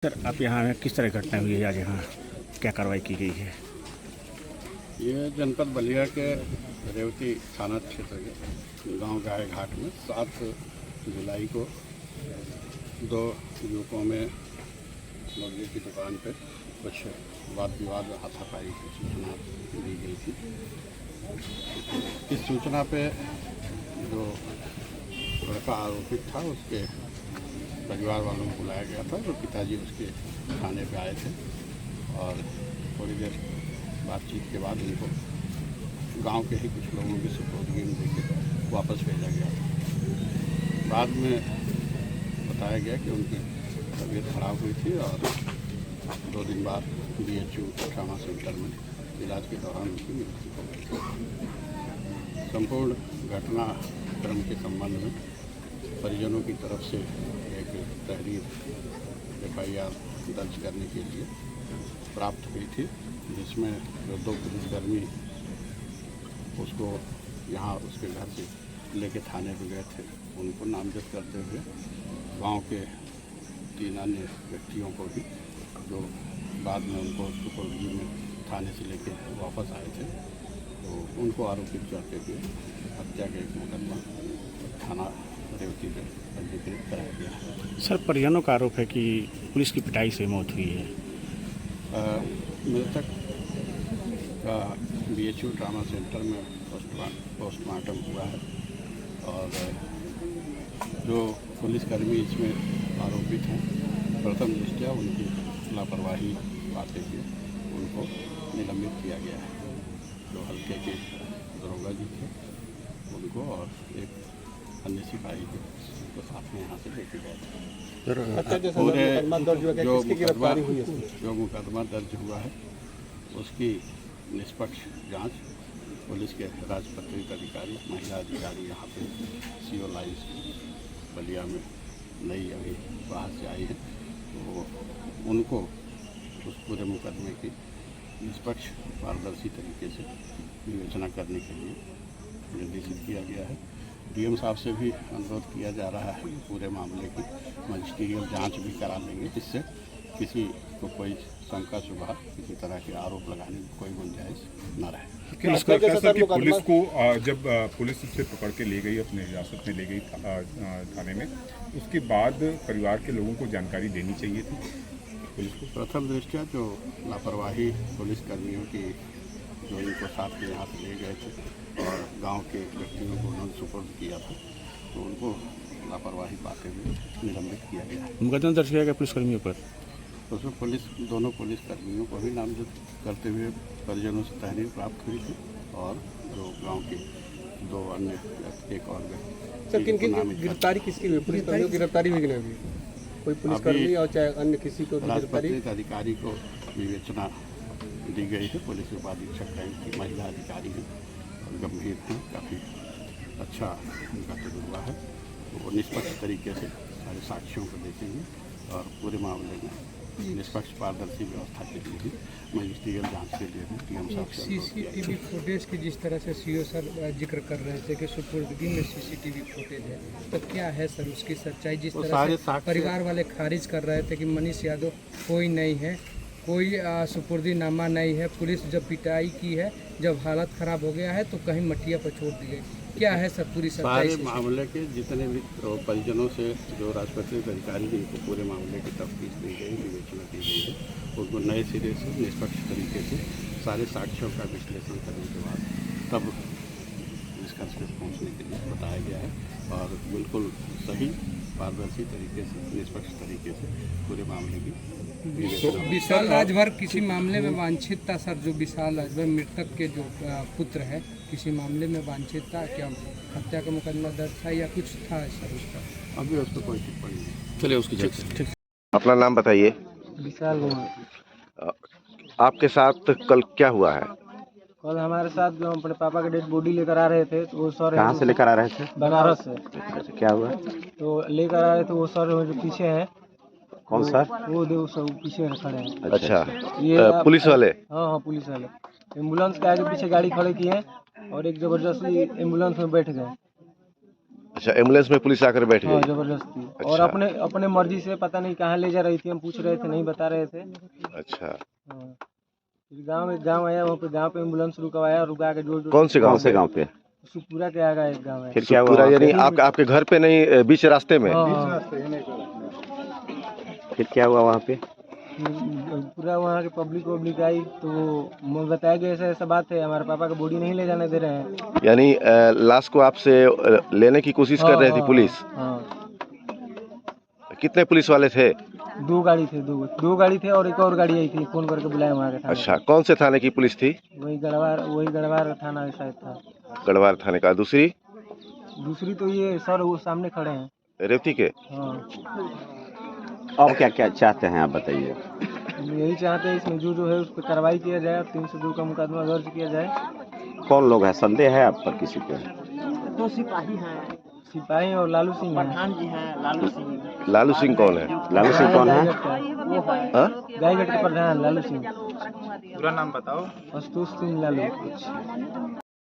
Sir, आप यहाँ किस तरह की घटना हुई है? आज यहाँ क्या कार्रवाई की गई है? ये जनपद बलिया के रेवती थाना क्षेत्र के गांव गाय घाट में 7 जुलाई को 2 युवकों में मुर्गे की दुकान पर कुछ वाद विवाद हाथापाई की सूचना दी गई थी। इस सूचना पे जो लड़का आरोपित था उसके परिवार वालों को बुलाया गया था, जो पिताजी उसके थाने पे आए थे और थोड़ी देर बातचीत के बाद उनको गांव के ही कुछ लोगों की सुपुर्दगी में देकर वापस भेजा गया था। बाद में बताया गया कि उनकी तबीयत खराब हुई थी और 2 दिन बाद BHU ट्रामा सेंटर में इलाज के दौरान उनकी मृत्यु हो गई थी। संपूर्ण घटनाक्रम के संबंध में परिजनों की तरफ से एक तहरीर FIR दर्ज करने के लिए प्राप्त हुई थी, जिसमें जो 2 पुलिसकर्मी उसको यहाँ उसके घर से लेके थाने पे गए थे, उनको नामजद करते हुए गांव के 3 अन्य व्यक्तियों को भी, जो बाद में उनको सुपुर्दगी में थाने से लेके वापस आए थे, तो उनको आरोपित करते हुए हत्या का एक मुकदमा थाना रेवती में पंजीकृत कराया गया है। सर, परिजनों का आरोप है कि पुलिस की पिटाई से मौत हुई है। मृतक का BHU ट्रामा सेंटर में पोस्टमार्टम हुआ है और जो पुलिसकर्मी इसमें आरोपित हैं, प्रथम दृष्टया उनकी लापरवाही पाते हुए उनको निलंबित किया गया है। जो हल्के के दरोगा जी थे उनको और एक अन्य सिपाही को साथ में यहाँ से लेके गए थे। पूरे जो मुकदमा दर्ज हुआ है उसकी निष्पक्ष जांच पुलिस के राजपत्रित अधिकारी, महिला अधिकारी यहाँ पे CO लाइन्स बलिया में नई अभी बाहर से आई है, तो उनको उस पूरे मुकदमे की निष्पक्ष पारदर्शी तरीके से विवेचना करने के लिए निर्देशित किया गया है। DM साहब से भी अनुरोध किया जा रहा है पूरे मामले की मजिस्ट्रियल जांच भी करा लेंगे, जिससे किसी को कोई शंका शुबा, किसी तरह के आरोप लगाने में कोई गुंजाइश न रहे। पुलिस को जब पुलिस उसे पकड़ के ले गई, अपने हिरासत में ले गई थाने में, उसके बाद परिवार के लोगों को जानकारी देनी चाहिए थी पुलिस को। प्रथम दृष्टया जो लापरवाही पुलिस कर्मियों की, जो इनको साथ में यहाँ से ले गए थे और गांव के व्यक्तियों को उन्होंने सुपुर्द किया था, तो उनको लापरवाही पाते हुए निलंबित किया गया। मुकदमा दर्ज किया गया पुलिसकर्मियों पर। उसमें दोनों पुलिसकर्मियों को भी नामजद करते हुए परिजनों से तहरीर प्राप्त हुई थी और जो गांव के 2 अन्य एक और व्यक्ति। सर, किन गिरफ्तारी किसकी हुई? पुलिसकर्मियों की गिरफ्तारी हुई कि नहीं हुई? कोई पुलिसकर्मी और चाहे अन्य किसी को गिरफ्तारी? अधिकारी को विवेचना दी गई है। पुलिस उपाधीक्षक रैंक की महिला अधिकारी हैं और गंभीर हैं, काफ़ी अच्छा उनका तजुर्बा है। तो वो निष्पक्ष तरीके से सारे साक्ष्यों को देखेंगे और पूरे मामले में निष्पक्ष पारदर्शी व्यवस्था के लिए भी मजिस्ट्रियल जांच के लिए भी DM साहब से CCTV फुटेज की जिस तरह से CO सर जिक्र कर रहे थे कि सुपुर्दगी में CCTV फुटेज है, तो क्या है सर उसकी सच्चाई? जिस तरह से परिवार वाले खारिज कर रहे थे कि मनीष यादव कोई नहीं है, कोई सुपुर्दीनामा नहीं है, पुलिस जब पिटाई की है, जब हालत ख़राब हो गया है तो कहीं मटिया पर छोड़ दी गई, क्या है सर पूरी सच्चाई? सारे मामले के जितने भी परिजनों से जो राजपत्रित अधिकारी जिनको पूरे मामले की तफ्तीश दी गई, विवेचना की गई है, उनको नए सिरे से निष्पक्ष तरीके से सारे साक्ष्यों का विश्लेषण करने के बाद तब निष्कर्ष पे पहुँचने के लिए बताया गया है और बिल्कुल सही पारदर्शी तरीके से, निष्पक्ष तरीके से पूरे मामले की विशाल राजभर किसी मामले में वांछित था सर? जो विशाल राजभर मृतक के जो पुत्र है, किसी मामले में वांछित था क्या? हत्या का मुकदमा दर्ज था या कुछ था सर उसका? अभी उस पर कोई टिप्पणी नहीं। चलिए उसकी जांच। अपना नाम बताइए। विशाल कुमार। आपके साथ कल क्या हुआ है? कल हमारे साथ जो अपने पापा के डेड बॉडी लेकर आ रहे थे, तो वो सर कहाँ से लेकर आ रहे थे? बनारस से। अच्छा, क्या हुआ? तो लेकर आ रहे थे, वो सर जो पीछे हैं। कौन सर? वो जो सब पीछे खड़े हैं। अच्छा, ये पुलिस वाले? हाँ, पुलिस वाले एम्बुलेंस के आगे पीछे गाड़ी खड़े किए और एक जबरदस्ती एम्बुलेंस में बैठ गए। अच्छा, एम्बुलेंस में पुलिस आकर बैठ हाँ गई। जबरदस्ती। अच्छा। और अपने अपने मर्जी से पता नहीं कहाँ ले जा रही थी, हम पूछ रहे थे नहीं बता रहे थे। अच्छा, हाँ। फिर गांव आया, वहाँ पे गांव पे एम्बुलेंस रुकवाया, रुका के जोर जोर कौन से गांव पे? सुखपुरा के आगे एक गांव है। फिर क्या हुआ? यानी आपके घर पे नहीं, बीच रास्ते में? हाँ। फिर क्या हुआ वहाँ पे? पूरा वहाँ के पब्लिक आई तो वो बताया कि ऐसा ऐसा बात है, हमारे पापा का बॉडी नहीं ले जाने दे रहे हैं। यानी लाश को आपसे लेने की कोशिश कर रही थी पुलिस? हाँ। कितने पुलिस वाले थे? दो गाड़ी थे और एक और गाड़ी आई थी, फोन करके बुलाया वहाँ के थाने। अच्छा, कौन से थाने की पुलिस थी? वही गढ़वार थाना शायद था। गढ़वार थाने का। दूसरी तो ये सर वो सामने खड़े हैं। रेवती के? हाँ। अब क्या क्या चाहते हैं आप बताइए? यही चाहते हैं इसमें जो है उस पर कार्रवाई किया जाए, 302 का मुकदमा दर्ज किया जाए। कौन लोग हैं? संदेह है आप पर किसी पे? दो सिपाही हैं, सिपाही और लालू सिंह प्रधान जी हैं, लालू सिंह। लालू सिंह कौन है? लालू सिंह कौन है? हाँ? गायघाट के प्रधान लालू सिंह। पूरा नाम बताओ। आशुतोष सिंह लालू।